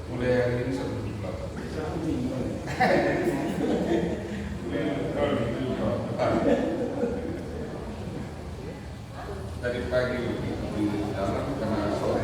Mulai hari ini 1/8. Tadi pagi di dalam karena sore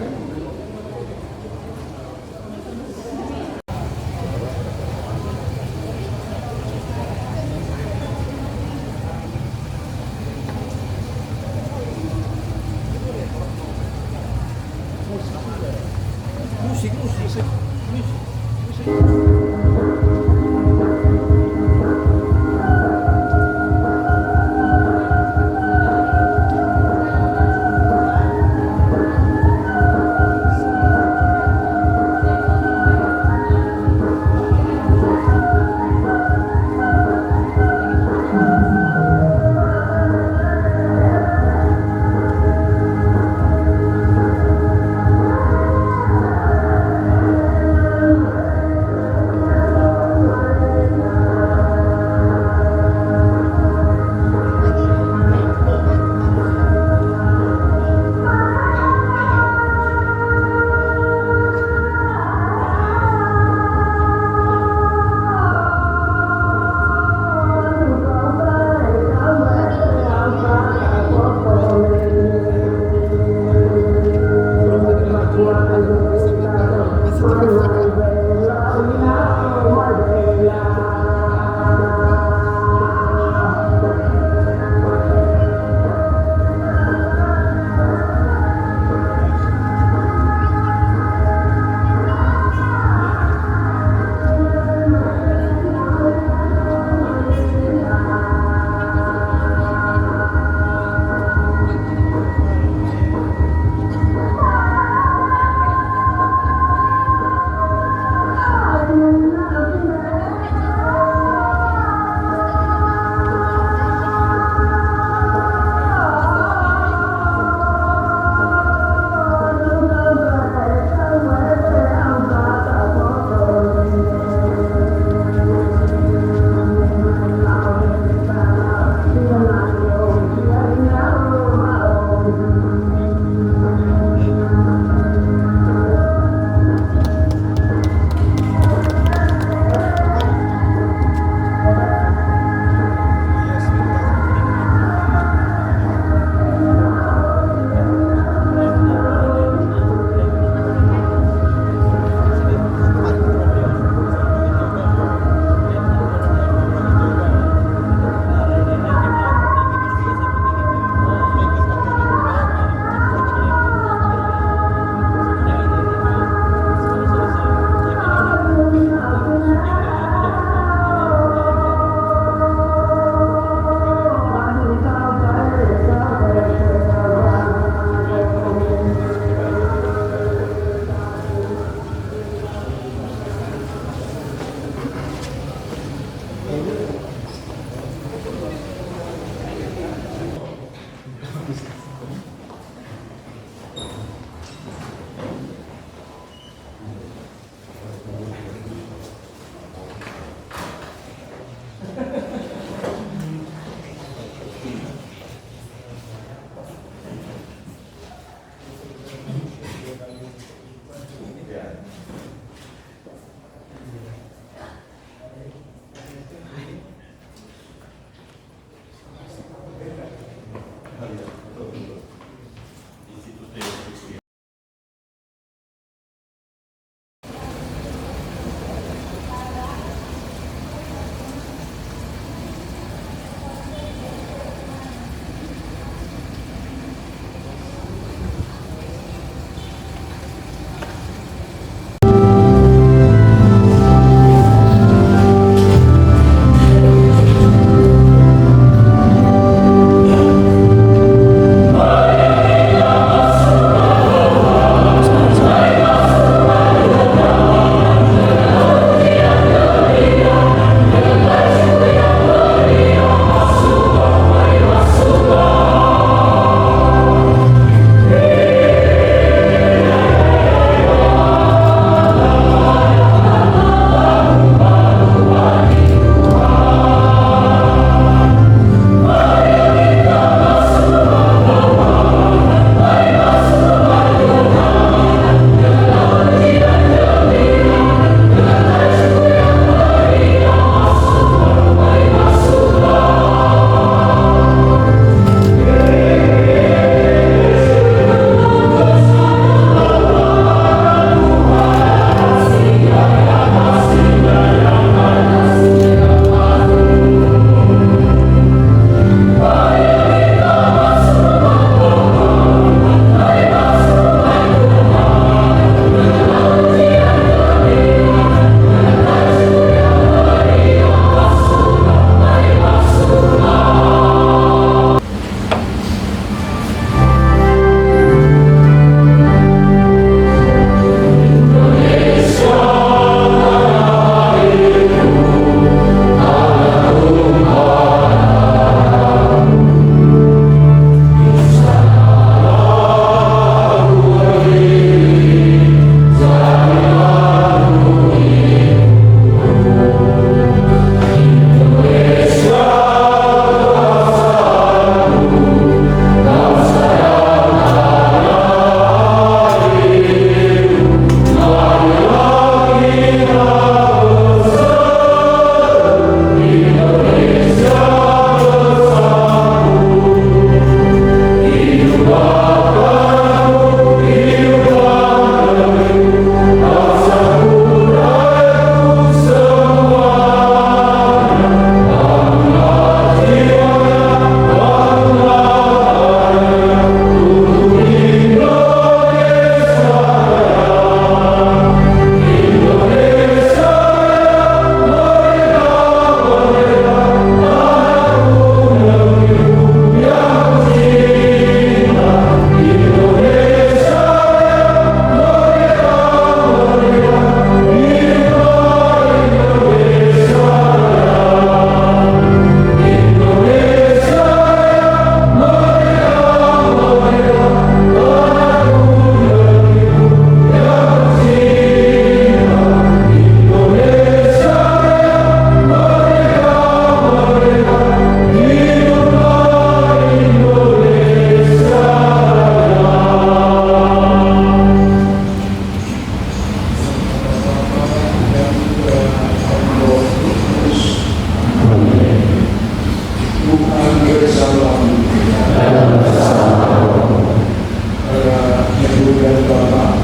Ibu dan Bapak,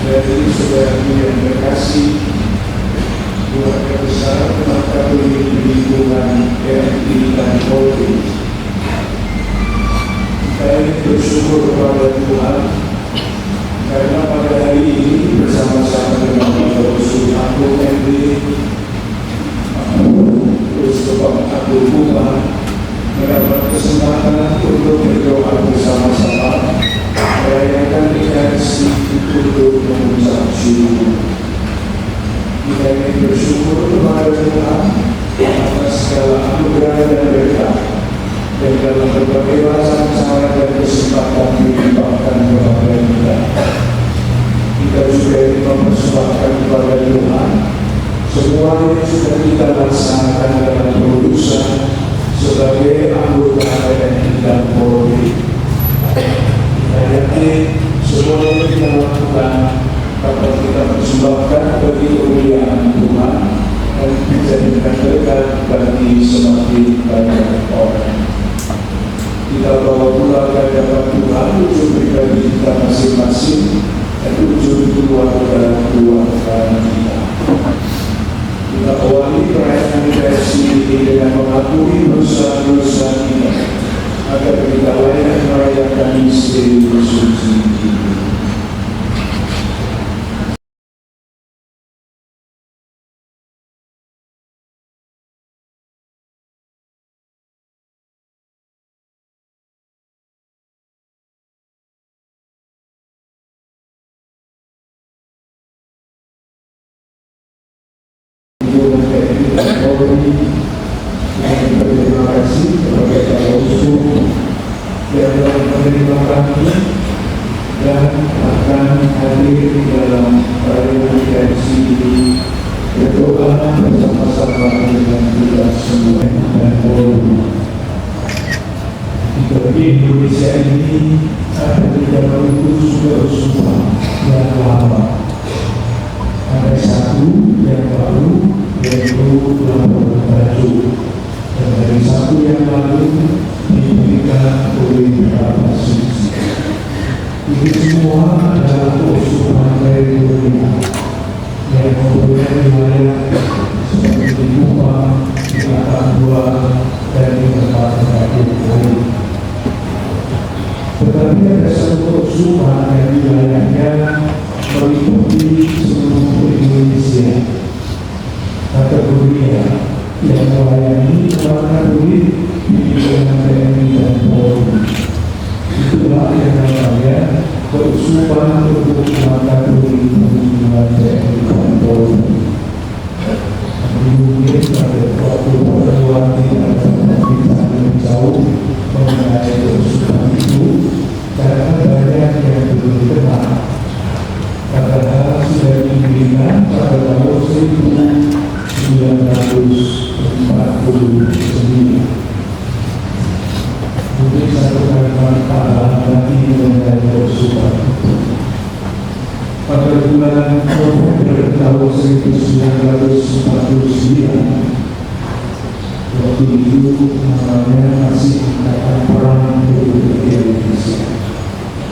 dari saudara yang terkasih, keluarga besar umat Katolik di lingkungan TNI dan Polri. Kita bersyukur kepada Tuhan karena pada hari ini bersama-sama dengan Bapak Usul Agung MD, Bapak Agung Buma, mendapat kesempatan untuk berdoa bersama-sama merayakan intensi untuk mengucap syukur. Kita ingin bersyukur kepada Tuhan atas segala anugerah dan berkat dan dalam berbagai macam cara dan kesempatan dilimpahkan kepada kita. Kita juga ingin mempersembahkan kepada Tuhan semua yang sudah kita laksanakan dalam berusaha sebagai anggota TNI dan Polri. Kita yakin semua yang kita lakukan dapat kita persembahkan bagi kemuliaan Tuhan dan dijadikan berkat bagi semakin banyak orang. Kita bawa pulang ke hadapan Tuhan ujung pribadi kita masing-masing dan ujung keluarga kita. Kita awali perayaan intensi ini dengan mengakui dosa-dosa kita agar kita layak merayakan misteri suci ini. Terima kasih kepada Bapak Usul yang telah menerima kami dan akan hadir dalam perayaan intensi ini, berdoa bersama-sama dengan kita semua dan Polri. Di Indonesia ini ada 30 sumber-sumber yang lama. Ada satu yang baru, yaitu Labuan Bajo, dan dari satu yang lalu diberikan oleh Bapak Suci. Ini semua adalah usulan dari dunia yang mempunyai wilayah seperti di Kupang, di Atambua, dan di tempat-tempat lain. Tetapi ada satu usulan yang wilayahnya meliputi seluruh Indonesia. Kategorinya yang melayani warga kulit di lingkungan TNI dan Polri. Itulah yang namanya keusulan untuk warga kulit di lingkungan TNI dan Polri. Mungkin pada waktu pertemuan tidak bisa jauh mengenai keusulan itu karena banyak yang belum kenal. Padahal sudah diberikan pada tahun 1949. Mungkin satu kalimat tambahan lagi mengenai keusulan itu. Pada bulan November tahun 1949, waktu itu namanya masih Angkatan Perang Republik Indonesia,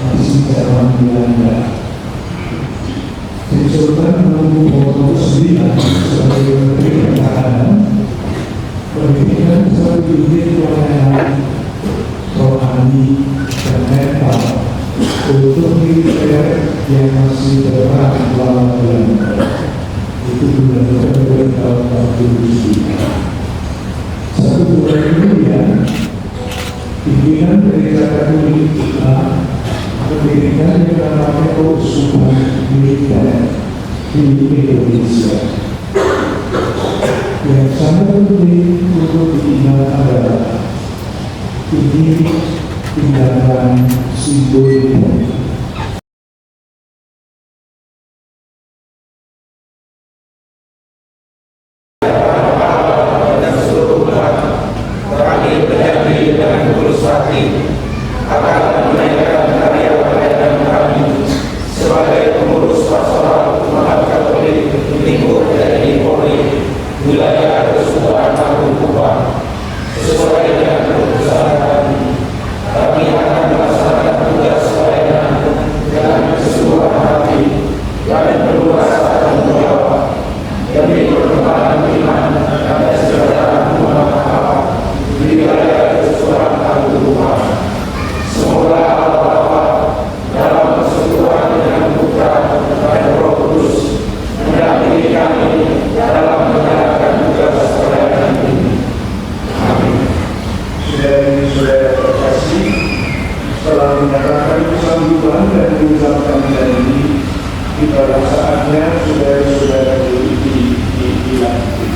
masih zaman Belanda. Sultan Hamengkubuwono IX sebagai Menteri Pertahanan memberikan satu unit pelayanan rohani dan mental untuk militer yang masih berperang melawan Belanda. Itu bulan November tahun 1949. Satu bulan kemudian, pimpinan Gereja Katolik mendirikan yang namanya keusuhan militer di Indonesia. Yang sangat penting untuk diingat adalah ini tindakan simbolik. Sesuai dengan keputusan kami akan melaksanakan tugas pelayanan dan mengucapkan janji di pada saatnya saudara-saudara dilantik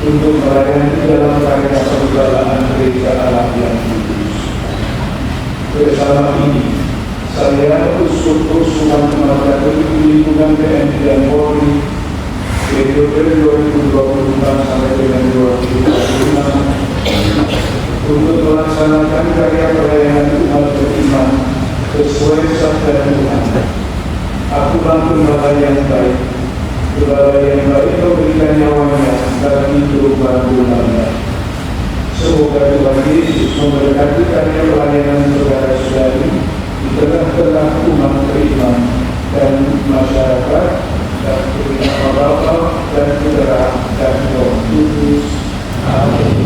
untuk melayani dalam karya persaudaraan gereja Allah yang kudus. Bersama ini, saya Uskup Sunan Kudus di lingkungan TNI dan Polri periode 2024 sampai dengan 2025 untuk melaksanakan karya pelayanan umat beriman sesuai sabda Tuhan. Akulah gembala yang baik, memberikan nyawanya bagi domba-dombanya. Semoga Tuhan Yesus memberkati karya pelayanan saudara-saudari di tengah-tengah umat beriman dan masyarakat, dan berikan Bapa dan Putra dan Roh Kudus. Amin.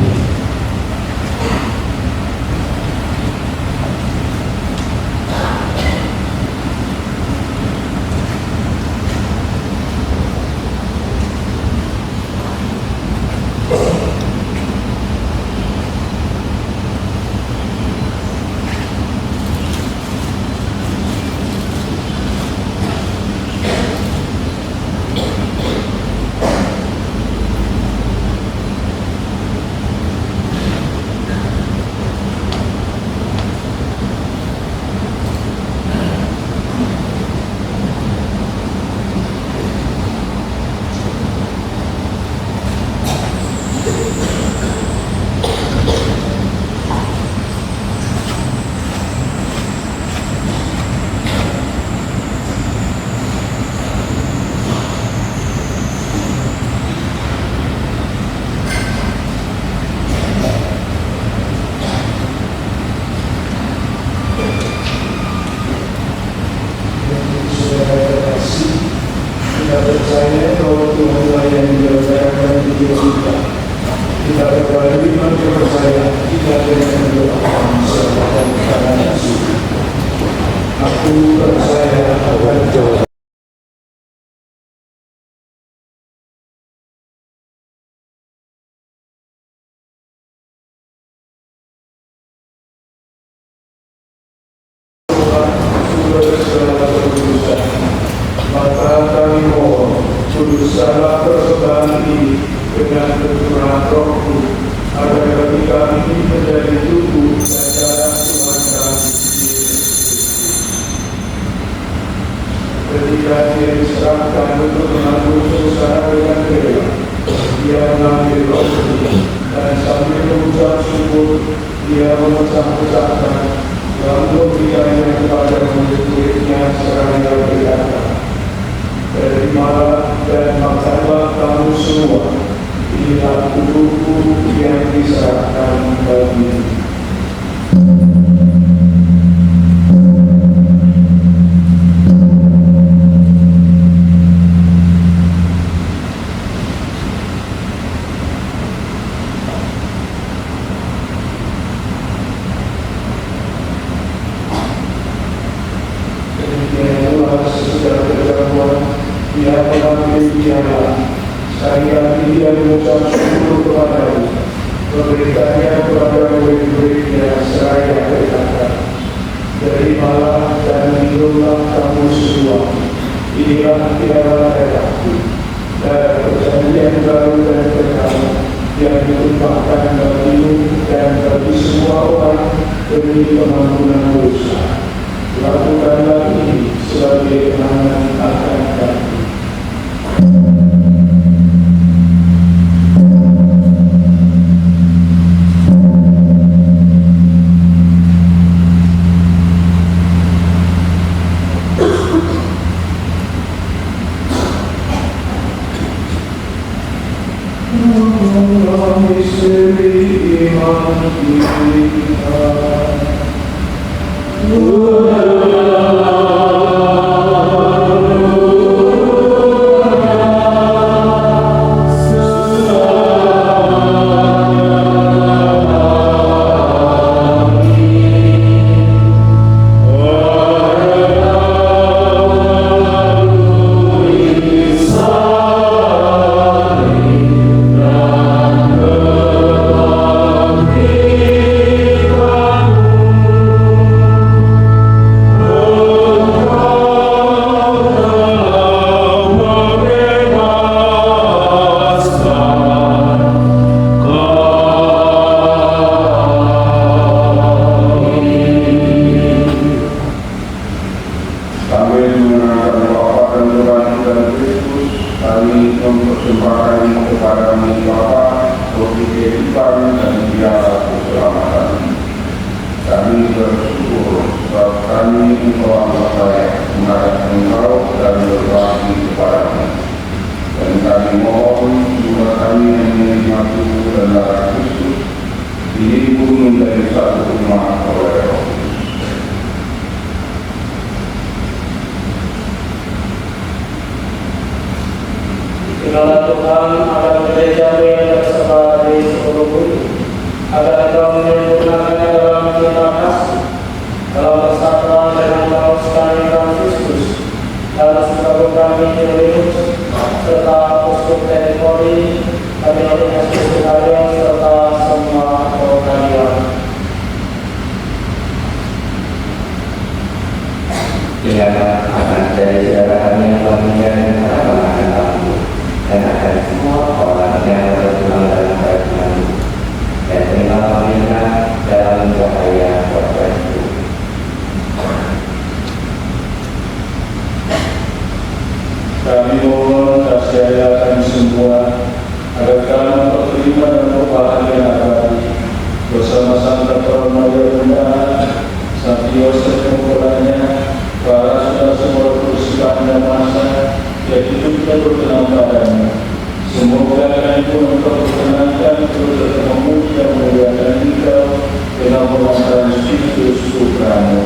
Kuduskanlah persembahan ini dengan keturunan Roh-Mu, agar ketika ini menjadi tubuh dan darah Tuhan kami Yesus. Ketika Dia diserahkan untuk menanggung dosa dengan rela, Dia mengambil roti dan sambil mengucap syukur, Dia memecah-pecahkan lalu memberikannya kepada murid-muridnya seraya berkata, "Terimalah dan makanlah kamu semua, inilah tubuhku yang diserahkan bagimu." Dia mengambil piala, sekali Dia mengucap syukur kepadamu, memberikannya kepada murid-muridnya seraya berkata, "Terimalah dan minumlah kamu semua, inilah piala darahku, darah perjanjian baru dan kekal, yang ditumpahkan bagimu dan bagi semua orang demi pengampunan dosa. Lakukanlah ini sebagai kenangan akan kami." Amen. Sambil mengenalkan Bapa dan Tuhan dan Kristus, kami mempersembahkan kepada-Mu Bapa roti kehidupan dan piala keselamatan. Kami bersyukur sebab kami Engkau anggap layak menghadap Engkau dan berbakti kepada-Mu. Dan kami mohon juga kami yang menerima tubuh dan darah Kristus ini pun menjadi satu umat oleh Roh. Firman Tuhan akan gereja yang tersebar di seluruh bumi, agar Engkau menyempurnakannya dalam cinta kasih, dalam persatuan dengan kaum sekalian dalam Kristus, dan sebagai kami Timotius, serta Uskup Tripoli, kami Yesus sekalian, serta semua kalian. Ingatlah akan dari saudara kami yang telah meninggal dan harapan akan kamu, dan akan semua orang yang berjuang dalam kerajaan-Mu, dan terimalah mereka dalam cahaya wajah-Mu. Kami mohon kasih kami semua agar kami terima dan berbahagia abadi bersama Santa Maria Bunda, Santo Yosef Mempelainya, para saudara semua kesukaan dan masa yang hidupnya berkenan padanya. Semoga kami pun memperkenankan terus memuji dan memuliakan Engkau dengan pengasaran Kristus Putra-Mu.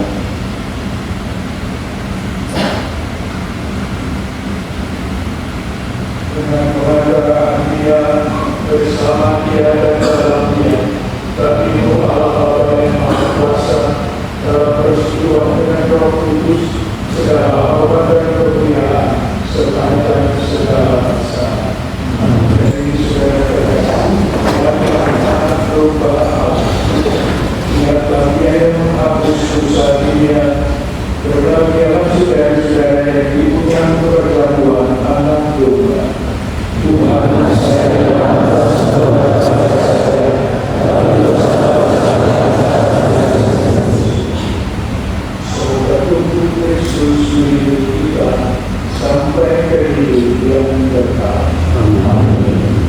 Dengan pengajaran dia bersama dia dan dalam dia, tapi Allah Bapa yang Maha Kuasa dalam persekutuan dengan Roh Kudus, segala hormat dan kemuliaan sepanjang segala masa. Jadi saudara kekasih, yang berupa Allah, ingatlah dia yang menghapus dosa dunia. Berbahagialah saudara-saudara yang diundang perjamuan anak domba. Tuhan saya atas semoga tubuh Kristus hidup kita sampai ke hidup yang kekal. Amin.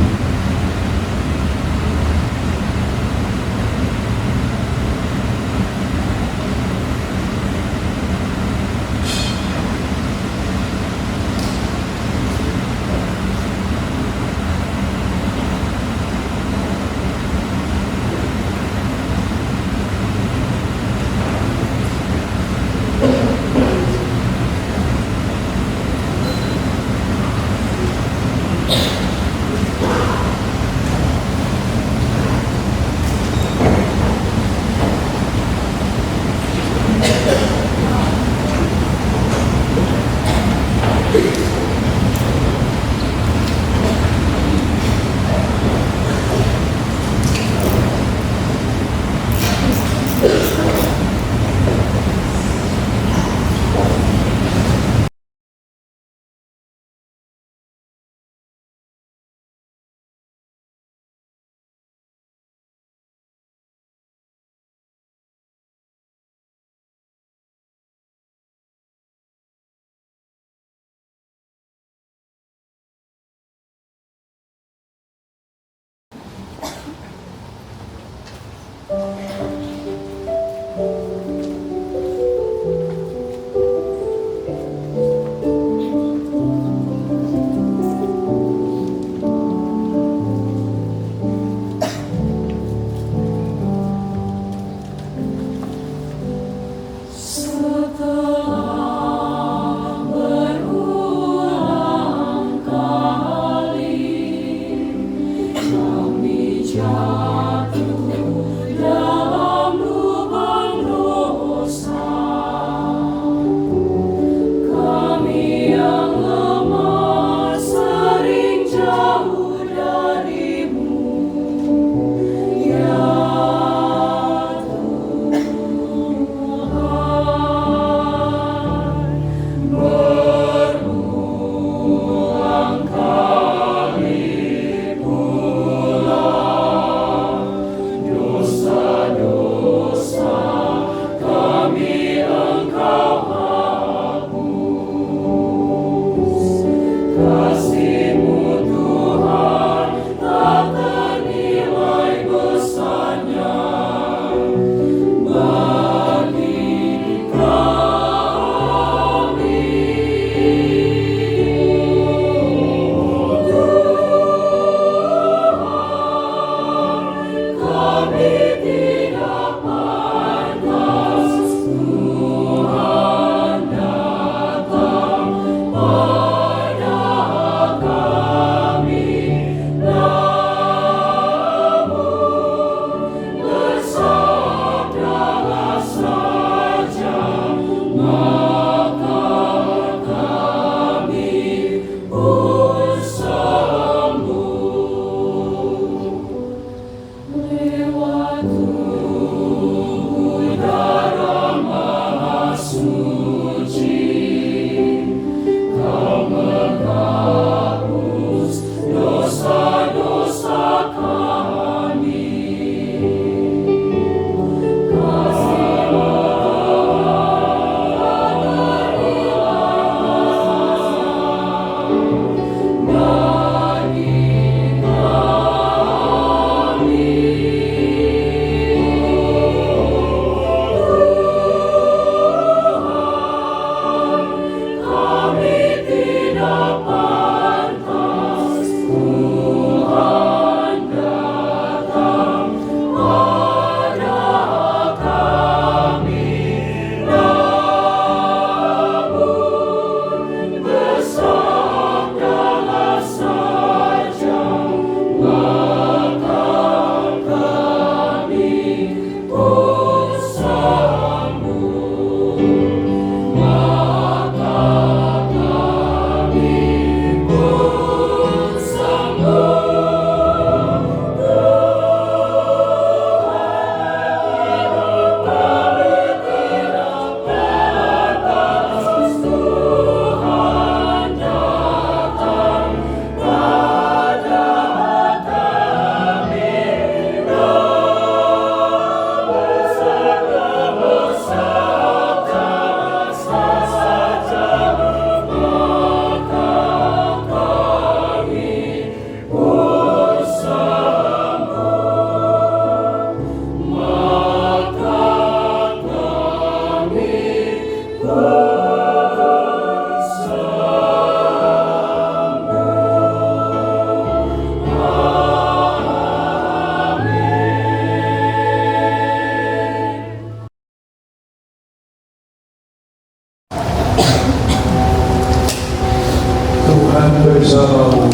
bersamamu.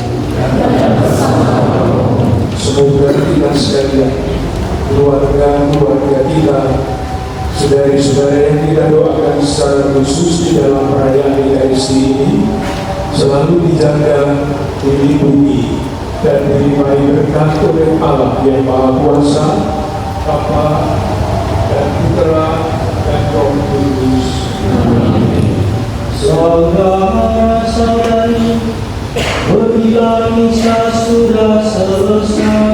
Semoga kita sekalian, keluarga-keluarga kita, saudara-saudara yang kita doakan secara khusus di dalam perayaan Ekaristi ini, selalu dijaga, dilindungi, dan dilimpahi berkat oleh Allah yang Maha Kuasa, Bapa dan Putra dan Roh Kudus. Saudara-saudari, bila misa sudah selesai,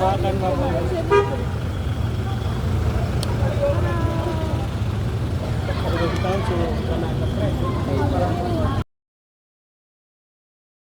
Makan apa? Kita suruh anak-anak.